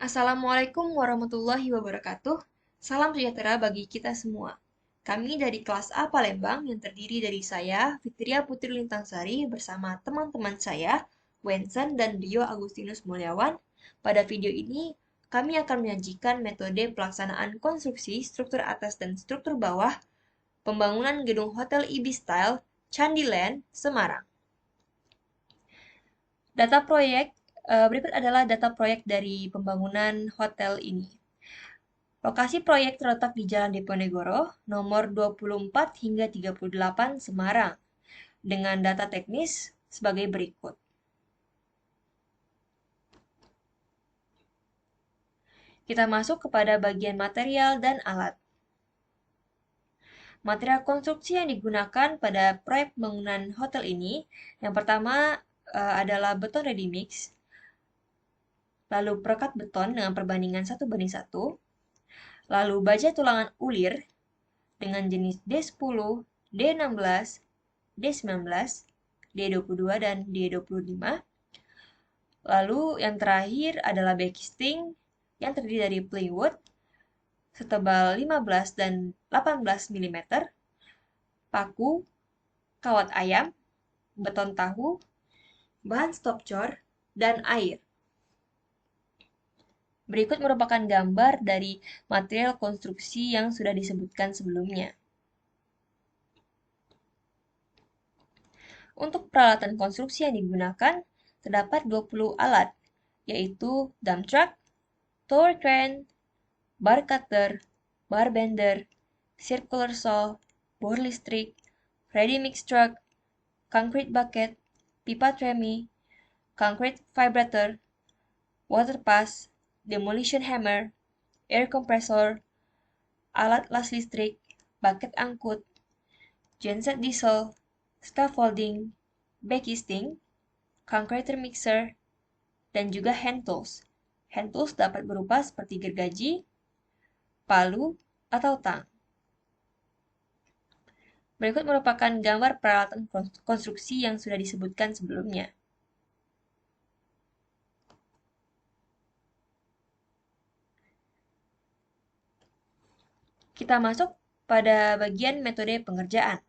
Assalamualaikum warahmatullahi wabarakatuh. Salam sejahtera bagi kita semua. Kami dari kelas A Palembang yang terdiri dari saya, Fitria Putri Lintangsari, bersama teman-teman saya, Wensen dan Rio Agustinus Mulyawan. Pada video ini, kami akan menyajikan metode pelaksanaan konstruksi struktur atas dan struktur bawah pembangunan gedung Hotel Ibis Style Candiland, Semarang. Data proyek berikut adalah data proyek dari pembangunan hotel ini. Lokasi proyek terletak di Jalan Diponegoro, nomor 24 hingga 38 Semarang, dengan data teknis sebagai berikut. Kita masuk kepada bagian material dan alat. Material konstruksi yang digunakan pada proyek pembangunan hotel ini, yang pertama adalah beton ready mix, lalu perekat beton dengan perbandingan 1:1, lalu baja tulangan ulir dengan jenis D10, D16, D19, D22, dan D25. Lalu yang terakhir adalah backing yang terdiri dari plywood setebal 15 dan 18 mm, paku, kawat ayam, beton tahu, bahan stop cor, dan air. Berikut merupakan gambar dari material konstruksi yang sudah disebutkan sebelumnya. Untuk peralatan konstruksi yang digunakan, terdapat 20 alat, yaitu dump truck, tower crane, bar cutter, bar bender, circular saw, bor listrik, ready mix truck, concrete bucket, pipa tremie, concrete vibrator, water pass, demolition hammer, air compressor, alat las listrik, bucket angkut, genset diesel, scaffolding, backisting, concreter mixer, dan juga hand tools. Hand tools dapat berupa seperti gergaji, palu, atau tang. Berikut merupakan gambar peralatan konstruksi yang sudah disebutkan sebelumnya. Kita masuk pada bagian metode pengerjaan.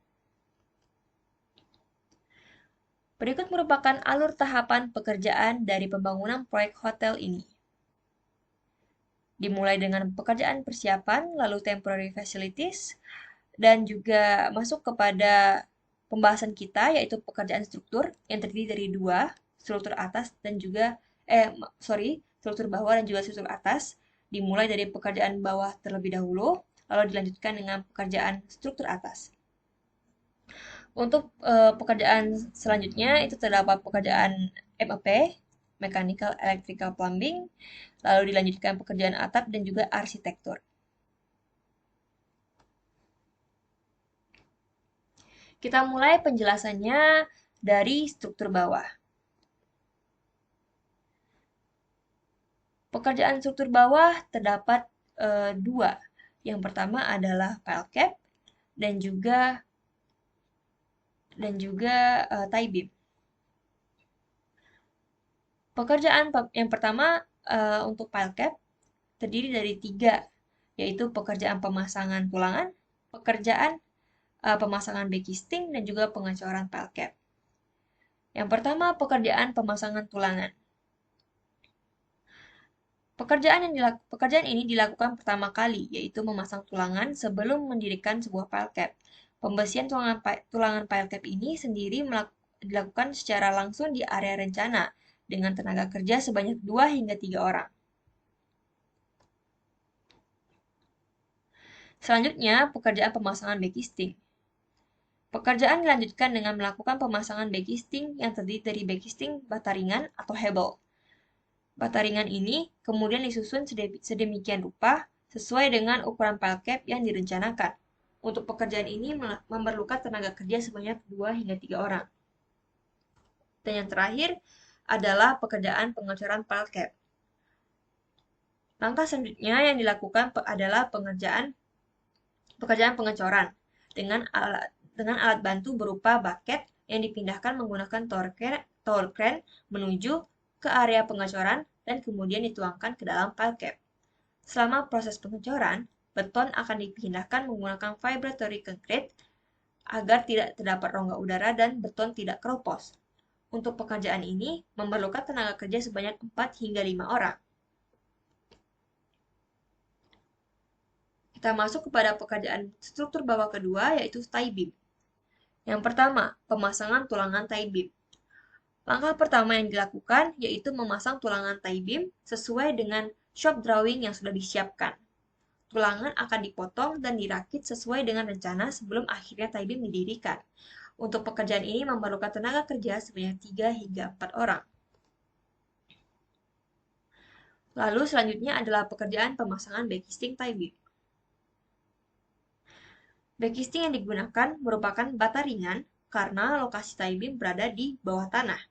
Berikut merupakan alur tahapan pekerjaan dari pembangunan proyek hotel ini. Dimulai dengan pekerjaan persiapan, lalu temporary facilities, dan juga masuk kepada pembahasan kita, yaitu pekerjaan struktur yang terdiri dari dua, struktur atas dan juga, struktur bawah dan juga struktur atas. Dimulai dari pekerjaan bawah terlebih dahulu, lalu dilanjutkan dengan pekerjaan struktur atas. Untuk pekerjaan selanjutnya itu terdapat pekerjaan MEP, Mechanical Electrical Plumbing, lalu dilanjutkan pekerjaan atap dan juga arsitektur. Kita mulai penjelasannya dari struktur bawah. Pekerjaan struktur bawah terdapat dua. Yang pertama adalah pile cap dan juga tie beam. Pekerjaan yang pertama untuk pile cap terdiri dari tiga, yaitu pekerjaan pemasangan tulangan, pekerjaan pemasangan backisting, dan juga pengecoran pile cap. Yang pertama, pekerjaan pemasangan tulangan. Pekerjaan ini dilakukan pertama kali, yaitu memasang tulangan sebelum mendirikan sebuah pile cap. Pembersihan tulangan pile cap ini sendiri dilakukan secara langsung di area rencana dengan tenaga kerja sebanyak 2 hingga 3 orang. Selanjutnya, pekerjaan pemasangan backisting. Pekerjaan dilanjutkan dengan melakukan pemasangan backisting yang terdiri dari backisting bata ringan atau hebel. Bata ringan ini kemudian disusun sedemikian rupa sesuai dengan ukuran pile cap yang direncanakan. Untuk pekerjaan ini memerlukan tenaga kerja sebanyak 2 hingga 3 orang. Dan yang terakhir adalah pekerjaan pengecoran pile cap. Langkah selanjutnya yang dilakukan adalah pekerjaan pengecoran dengan alat bantu berupa bucket yang dipindahkan menggunakan tower crane menuju ke area pengecoran dan kemudian dituangkan ke dalam pile cap. Selama proses pengecoran, beton akan dipindahkan menggunakan vibratory concrete agar tidak terdapat rongga udara dan beton tidak keropos. Untuk pekerjaan ini memerlukan tenaga kerja sebanyak 4 hingga 5 orang. Kita masuk kepada pekerjaan struktur bawah kedua, yaitu tie beam. Yang pertama, pemasangan tulangan tie beam. Langkah pertama yang dilakukan yaitu memasang tulangan tie beam sesuai dengan shop drawing yang sudah disiapkan. Tulangan akan dipotong dan dirakit sesuai dengan rencana sebelum akhirnya tie beam didirikan. Untuk pekerjaan ini memerlukan tenaga kerja sebanyak 3 hingga 4 orang. Lalu selanjutnya adalah pekerjaan pemasangan backisting tie beam. Backisting yang digunakan merupakan bata ringan karena lokasi tie beam berada di bawah tanah.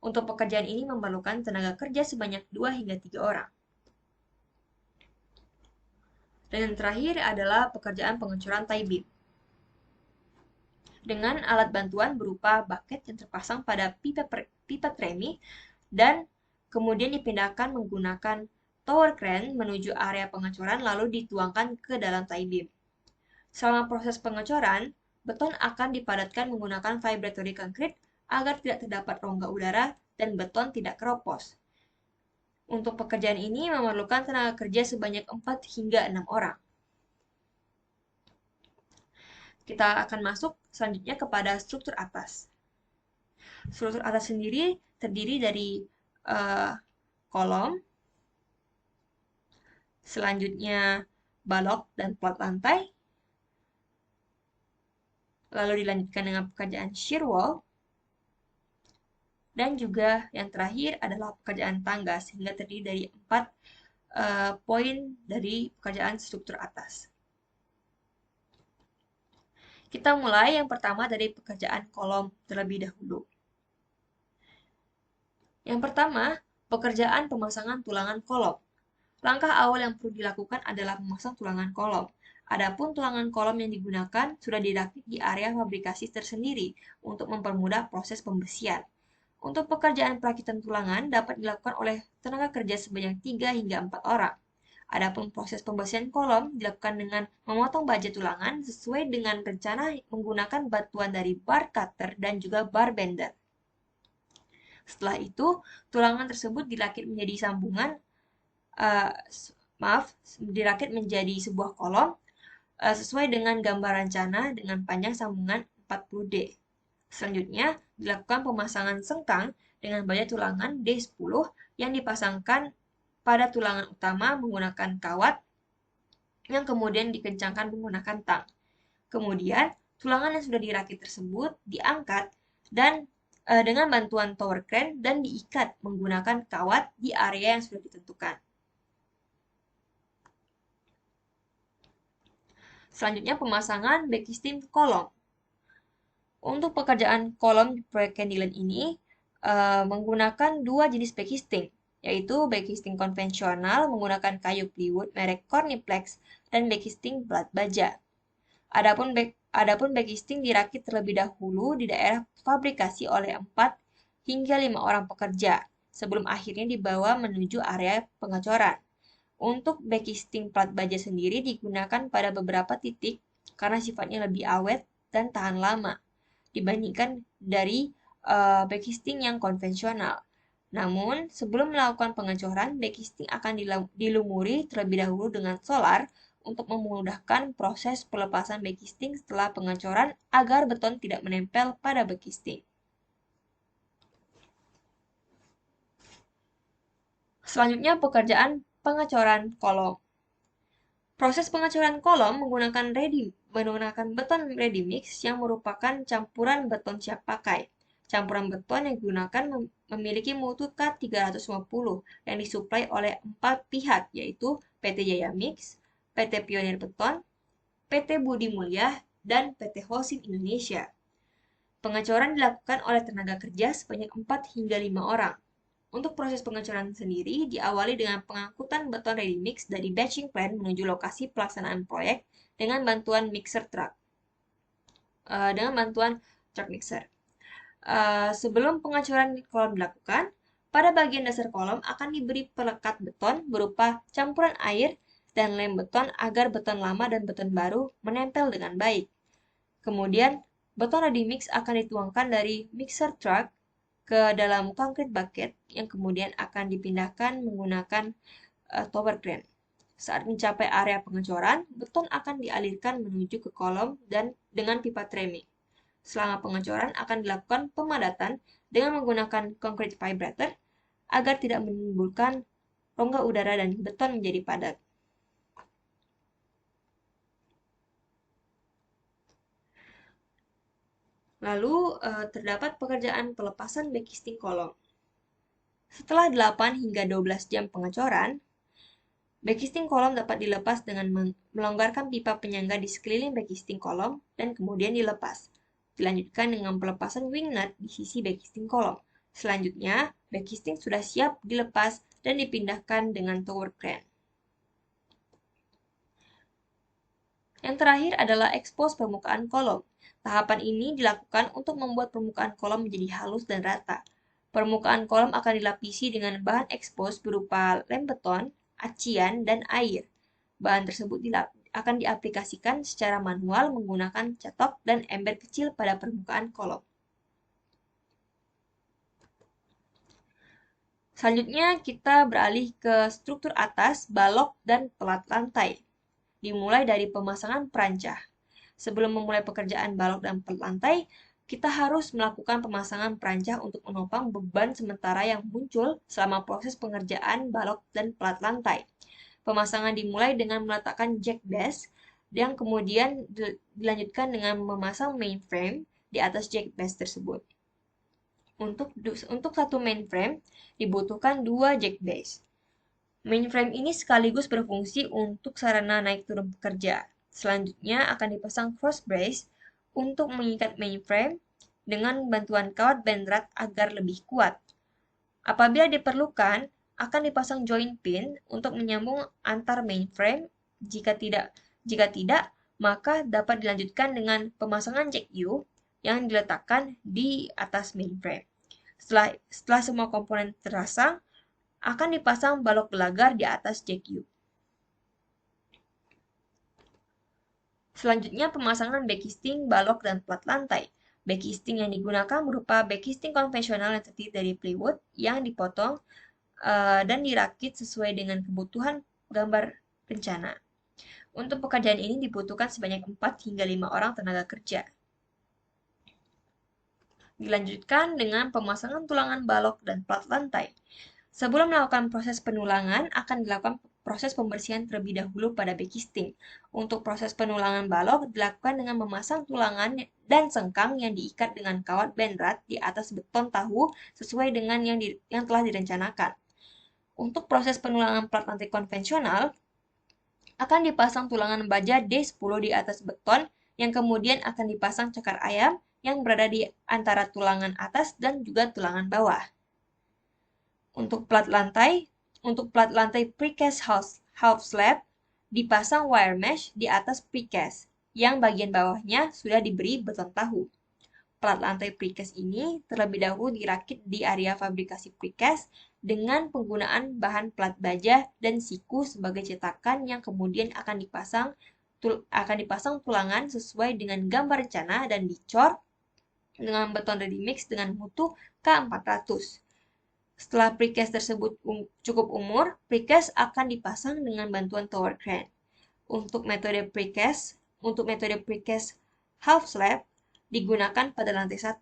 Untuk pekerjaan ini memerlukan tenaga kerja sebanyak 2 hingga 3 orang. Dan yang terakhir adalah pekerjaan pengecoran tie beam. Dengan alat bantuan berupa bucket yang terpasang pada pipa tremi dan kemudian dipindahkan menggunakan tower crane menuju area pengecoran lalu dituangkan ke dalam tie beam. Selama proses pengecoran, beton akan dipadatkan menggunakan vibratory concrete agar tidak terdapat rongga udara dan beton tidak keropos. Untuk pekerjaan ini memerlukan tenaga kerja sebanyak 4 hingga 6 orang. Kita akan masuk selanjutnya kepada struktur atas. Struktur atas sendiri terdiri dari kolom, selanjutnya balok dan plat lantai, lalu dilanjutkan dengan pekerjaan shear wall, dan juga yang terakhir adalah pekerjaan tangga sehingga terdiri dari 4 poin dari pekerjaan struktur atas. Kita mulai yang pertama dari pekerjaan kolom terlebih dahulu. Yang pertama, pekerjaan pemasangan tulangan kolom. Langkah awal yang perlu dilakukan adalah memasang tulangan kolom. Adapun tulangan kolom yang digunakan sudah dirakit di area fabrikasi tersendiri untuk mempermudah proses pembesian. Untuk pekerjaan perakitan tulangan dapat dilakukan oleh tenaga kerja sebanyak 3 hingga 4 orang. Adapun proses pembesian kolom dilakukan dengan memotong baja tulangan sesuai dengan rencana menggunakan bantuan dari bar cutter dan juga bar bender. Setelah itu, tulangan tersebut dirakit menjadi dirakit menjadi sebuah kolom sesuai dengan gambar rencana dengan panjang sambungan 40D. Selanjutnya, dilakukan pemasangan sengkang dengan baja tulangan D10 yang dipasangkan pada tulangan utama menggunakan kawat yang kemudian dikencangkan menggunakan tang. Kemudian, tulangan yang sudah dirakit tersebut diangkat dan dengan bantuan tower crane dan diikat menggunakan kawat di area yang sudah ditentukan. Selanjutnya, pemasangan backisting kolom. Untuk pekerjaan kolom di proyek Candyland ini menggunakan 2 jenis backisting, yaitu backisting konvensional menggunakan kayu plywood merek Corniplex dan backisting plat baja. Adapun backisting dirakit terlebih dahulu di daerah fabrikasi oleh 4 hingga 5 orang pekerja sebelum akhirnya dibawa menuju area pengecoran. Untuk backisting plat baja sendiri digunakan pada beberapa titik karena sifatnya lebih awet dan tahan lama dibandingkan dari backisting yang konvensional. Namun, sebelum melakukan pengecoran, backisting akan dilumuri terlebih dahulu dengan solar untuk memudahkan proses pelepasan backisting setelah pengecoran agar beton tidak menempel pada backisting. Selanjutnya, pekerjaan pengecoran kolom. Proses pengecoran kolom menggunakan beton ready mix yang merupakan campuran beton siap pakai. Campuran beton yang digunakan memiliki mutu K350 yang disuplai oleh 4 pihak, yaitu PT Jaya Mix, PT Pionir Beton, PT Budi Mulya, dan PT Holcim Indonesia. Pengecoran dilakukan oleh tenaga kerja sebanyak 4 hingga 5 orang. Untuk proses pengecoran sendiri diawali dengan pengangkutan beton ready mix dari batching plant menuju lokasi pelaksanaan proyek dengan bantuan truck mixer. Sebelum pengecoran kolom dilakukan, Pada bagian dasar kolom akan diberi pelekat beton berupa campuran air dan lem beton agar beton lama dan beton baru menempel dengan baik. Kemudian, beton ready mix akan dituangkan dari mixer truck ke dalam concrete bucket yang kemudian akan dipindahkan menggunakan tower crane. Saat mencapai area pengecoran, beton akan dialirkan menuju ke kolom dan dengan pipa treming. Selama pengecoran akan dilakukan pemadatan dengan menggunakan concrete vibrator agar tidak menimbulkan rongga udara dan beton menjadi padat. Lalu terdapat pekerjaan pelepasan backcasting kolom. Setelah 8 hingga 12 jam pengecoran, backcasting kolom dapat dilepas dengan melonggarkan pipa penyangga di sekeliling backcasting kolom dan kemudian dilepas. Dilanjutkan dengan pelepasan wing nut di sisi backcasting kolom. Selanjutnya, backcasting sudah siap dilepas dan dipindahkan dengan tower crane. Yang terakhir adalah expose permukaan kolom. Tahapan ini dilakukan untuk membuat permukaan kolom menjadi halus dan rata. Permukaan kolom akan dilapisi dengan bahan expose berupa lem beton, acian, dan air. Bahan tersebut akan diaplikasikan secara manual menggunakan cetok dan ember kecil pada permukaan kolom. Selanjutnya kita beralih ke struktur atas, balok, dan pelat lantai. Dimulai dari pemasangan perancah. Sebelum memulai pekerjaan balok dan pelat lantai, kita harus melakukan pemasangan perancah untuk menopang beban sementara yang muncul selama proses pengerjaan balok dan pelat lantai. Pemasangan dimulai dengan meletakkan jack base yang kemudian dilanjutkan dengan memasang mainframe di atas jack base tersebut. Untuk satu mainframe dibutuhkan 2 jack base. Mainframe ini sekaligus berfungsi untuk sarana naik turun pekerja. Selanjutnya akan dipasang cross brace untuk mengikat mainframe dengan bantuan kawat benrat agar lebih kuat. Apabila diperlukan, akan dipasang joint pin untuk menyambung antar mainframe. Jika tidak, maka dapat dilanjutkan dengan pemasangan jack U yang diletakkan di atas mainframe. Setelah semua komponen terpasang, akan dipasang balok gelagar di atas jack U. Selanjutnya pemasangan backcasting, balok, dan pelat lantai. Backcasting yang digunakan berupa backcasting konvensional yang terdiri dari plywood yang dipotong dan dirakit sesuai dengan kebutuhan gambar rencana. Untuk pekerjaan ini dibutuhkan sebanyak 4 hingga 5 orang tenaga kerja. Dilanjutkan dengan pemasangan tulangan balok dan pelat lantai. Sebelum melakukan proses penulangan, akan dilakukan proses pembersihan terlebih dahulu pada backcasting. Untuk proses penulangan balok dilakukan dengan memasang tulangan dan sengkang yang diikat dengan kawat benrat di atas beton tahu sesuai dengan yang telah direncanakan. Untuk proses penulangan pelat lantai konvensional, akan dipasang tulangan baja D10 di atas beton yang kemudian akan dipasang cakar ayam yang berada di antara tulangan atas dan juga tulangan bawah. Untuk plat lantai precast half slab dipasang wire mesh di atas precast yang bagian bawahnya sudah diberi beton tahu. Plat lantai precast ini terlebih dahulu dirakit di area fabrikasi precast dengan penggunaan bahan plat baja dan siku sebagai cetakan yang kemudian akan dipasang tulangan sesuai dengan gambar rencana dan dicor dengan beton ready mix dengan mutu K400. Setelah precast tersebut cukup umur, precast akan dipasang dengan bantuan tower crane. Untuk metode precast half slab digunakan pada lantai 1.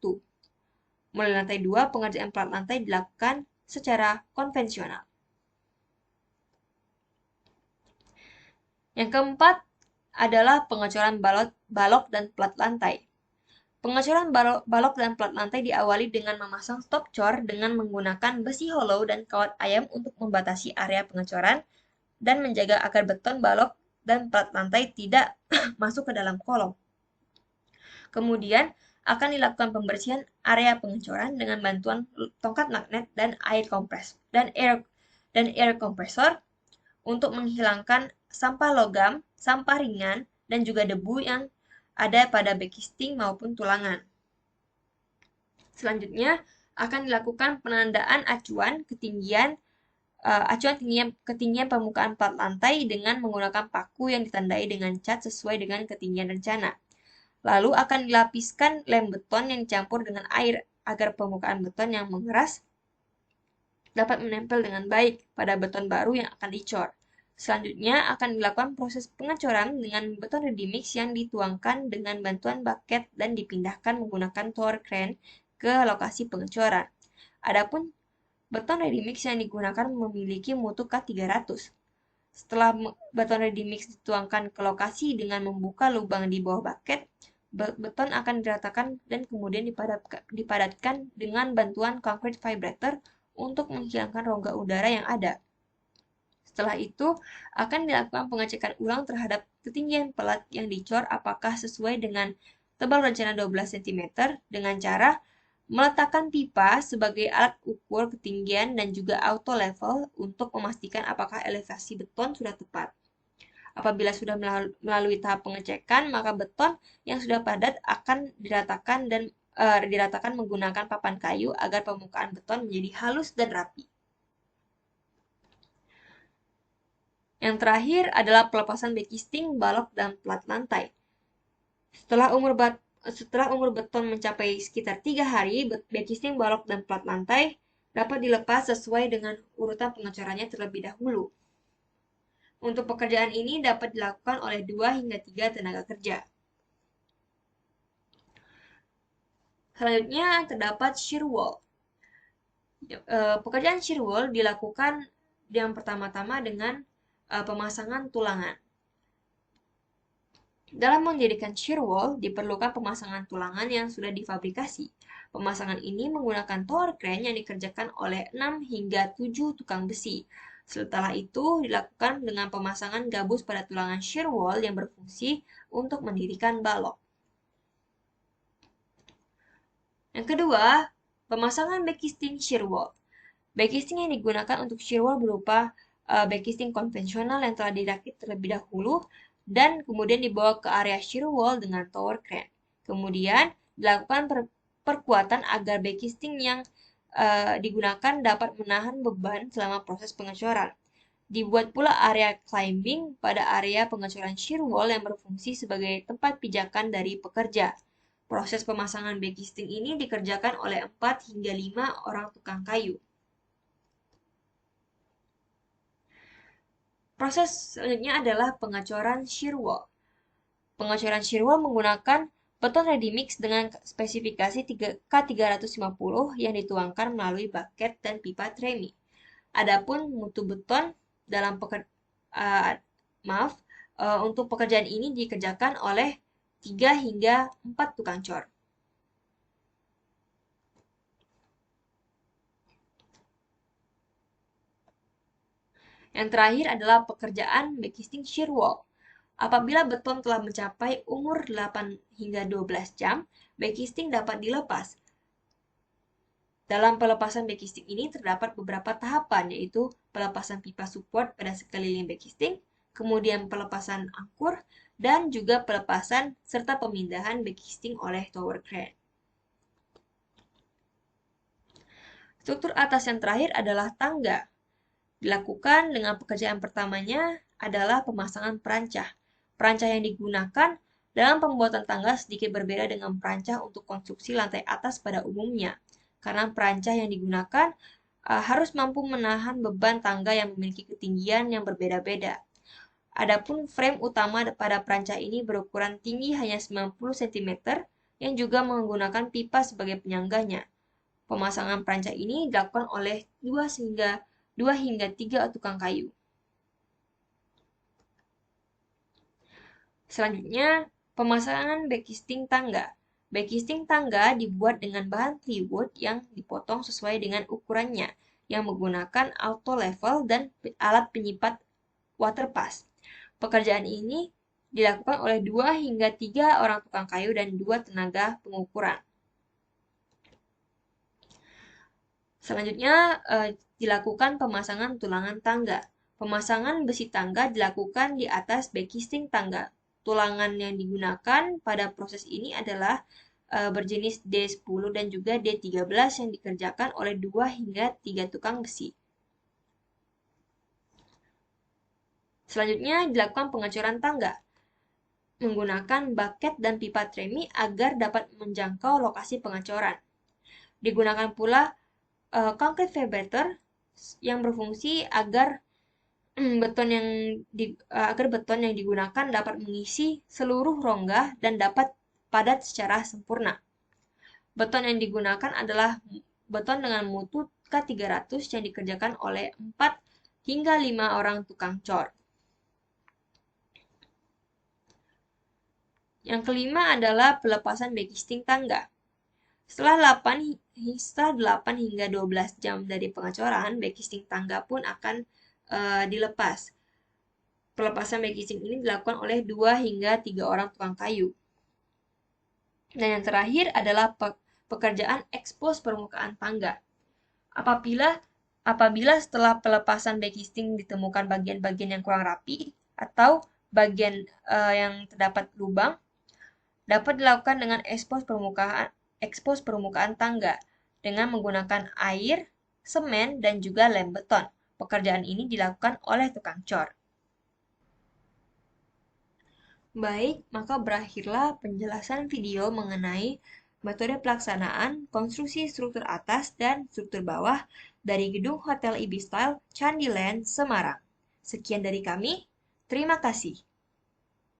Mulai lantai 2, pengerjaan plat lantai dilakukan secara konvensional. Yang keempat adalah pengecoran balok dan plat lantai. Pengecoran balok dan plat lantai diawali dengan memasang stop cor dengan menggunakan besi hollow dan kawat ayam untuk membatasi area pengecoran dan menjaga agar beton balok dan plat lantai tidak masuk ke dalam kolom. Kemudian akan dilakukan pembersihan area pengecoran dengan bantuan tongkat magnet dan air kompresor untuk menghilangkan sampah logam, sampah ringan, dan juga debu yang ada pada backcasting maupun tulangan. Selanjutnya, akan dilakukan penandaan acuan ketinggian permukaan plat lantai dengan menggunakan paku yang ditandai dengan cat sesuai dengan ketinggian rencana. Lalu akan dilapiskan lem beton yang dicampur dengan air agar permukaan beton yang mengeras dapat menempel dengan baik pada beton baru yang akan dicor. Selanjutnya akan dilakukan proses pengecoran dengan beton ready mix yang dituangkan dengan bantuan bucket dan dipindahkan menggunakan tower crane ke lokasi pengecoran. Adapun beton ready mix yang digunakan memiliki mutu K300. Setelah beton ready mix dituangkan ke lokasi dengan membuka lubang di bawah bucket, beton akan diratakan dan kemudian dipadatkan dengan bantuan concrete vibrator untuk menghilangkan rongga udara yang ada. Setelah itu, akan dilakukan pengecekan ulang terhadap ketinggian pelat yang dicor apakah sesuai dengan tebal rencana 12 cm dengan cara meletakkan pipa sebagai alat ukur ketinggian dan juga auto level untuk memastikan apakah elevasi beton sudah tepat. Apabila sudah melalui tahap pengecekan, maka beton yang sudah padat akan diratakan menggunakan papan kayu agar permukaan beton menjadi halus dan rapi. Yang terakhir adalah pelepasan backisting, balok, dan plat lantai. Setelah umur beton mencapai sekitar 3 hari, backisting, balok, dan plat lantai dapat dilepas sesuai dengan urutan pengecorannya terlebih dahulu. Untuk pekerjaan ini dapat dilakukan oleh 2 hingga 3 tenaga kerja. Selanjutnya terdapat shear wall. Pekerjaan shear wall dilakukan yang pertama-tama dengan pemasangan tulangan. Dalam mendirikan shear wall, diperlukan pemasangan tulangan yang sudah difabrikasi. Pemasangan ini menggunakan tower crane yang dikerjakan oleh 6 hingga 7 tukang besi. Setelah itu, dilakukan dengan pemasangan gabus pada tulangan shear wall yang berfungsi untuk mendirikan balok. Yang kedua, pemasangan backisting shear wall. Backisting yang digunakan untuk shear wall berupa backisting konvensional yang telah dirakit terlebih dahulu dan kemudian dibawa ke area shear wall dengan tower crane. Kemudian dilakukan perkuatan agar backisting yang digunakan dapat menahan beban selama proses pengecoran. Dibuat pula area climbing pada area pengecoran shear wall yang berfungsi sebagai tempat pijakan dari pekerja. Proses pemasangan backisting ini dikerjakan oleh 4 hingga 5 orang tukang kayu. Proses selanjutnya adalah pengecoran shear wall. Pengecoran shear wall menggunakan beton ready mix dengan spesifikasi K350 yang dituangkan melalui bucket dan pipa tremi. Adapun mutu beton dalam untuk pekerjaan ini dikerjakan oleh 3 hingga 4 tukang cor. Yang terakhir adalah pekerjaan backisting shear wall. Apabila beton telah mencapai umur 8 hingga 12 jam, backisting dapat dilepas. Dalam pelepasan backisting ini terdapat beberapa tahapan, yaitu pelepasan pipa support pada sekeliling backisting, kemudian pelepasan angkur, dan juga pelepasan serta pemindahan backisting oleh tower crane. Struktur atas yang terakhir adalah tangga. Dilakukan dengan pekerjaan pertamanya adalah pemasangan perancah. Perancah yang digunakan dalam pembuatan tangga sedikit berbeda dengan perancah untuk konstruksi lantai atas pada umumnya, karena perancah yang digunakan harus mampu menahan beban tangga yang memiliki ketinggian yang berbeda-beda. Adapun frame utama pada perancah ini berukuran tinggi hanya 90 cm yang juga menggunakan pipa sebagai penyangganya. Pemasangan perancah ini dilakukan oleh 2 hingga 3 tukang kayu. Selanjutnya, pemasangan backisting tangga. Backisting tangga dibuat dengan bahan plywood yang dipotong sesuai dengan ukurannya, yang menggunakan auto level dan alat penyipat waterpass. Pekerjaan ini dilakukan oleh 2 hingga 3 orang tukang kayu dan 2 tenaga pengukuran. Selanjutnya, dilakukan pemasangan tulangan tangga. Pemasangan besi tangga dilakukan di atas backisting tangga. Tulangan yang digunakan pada proses ini adalah berjenis D10 dan juga D13 yang dikerjakan oleh 2 hingga 3 tukang besi. Selanjutnya dilakukan pengecoran tangga menggunakan bucket dan pipa tremi agar dapat menjangkau lokasi pengecoran. Digunakan pula concrete vibrator yang berfungsi agar beton yang digunakan dapat mengisi seluruh rongga dan dapat padat secara sempurna. Beton yang digunakan adalah beton dengan mutu K300 yang dikerjakan oleh 4 hingga 5 orang tukang cor. Yang kelima adalah pelepasan backing tangga. Setelah 8 hingga 12 jam dari pengecoran, backing tangga pun akan dilepas. Pelepasan backing ini dilakukan oleh 2 hingga 3 orang tukang kayu. Dan yang terakhir adalah pekerjaan ekspos permukaan tangga. Apabila setelah pelepasan backing ditemukan bagian-bagian yang kurang rapi atau bagian yang terdapat lubang, dapat dilakukan dengan ekspos permukaan tangga dengan menggunakan air, semen, dan juga lem beton. Pekerjaan ini dilakukan oleh tukang cor. Baik, maka berakhirlah penjelasan video mengenai metode pelaksanaan konstruksi struktur atas dan struktur bawah dari gedung Hotel Ibis Style Candi Land, Semarang. Sekian dari kami, terima kasih.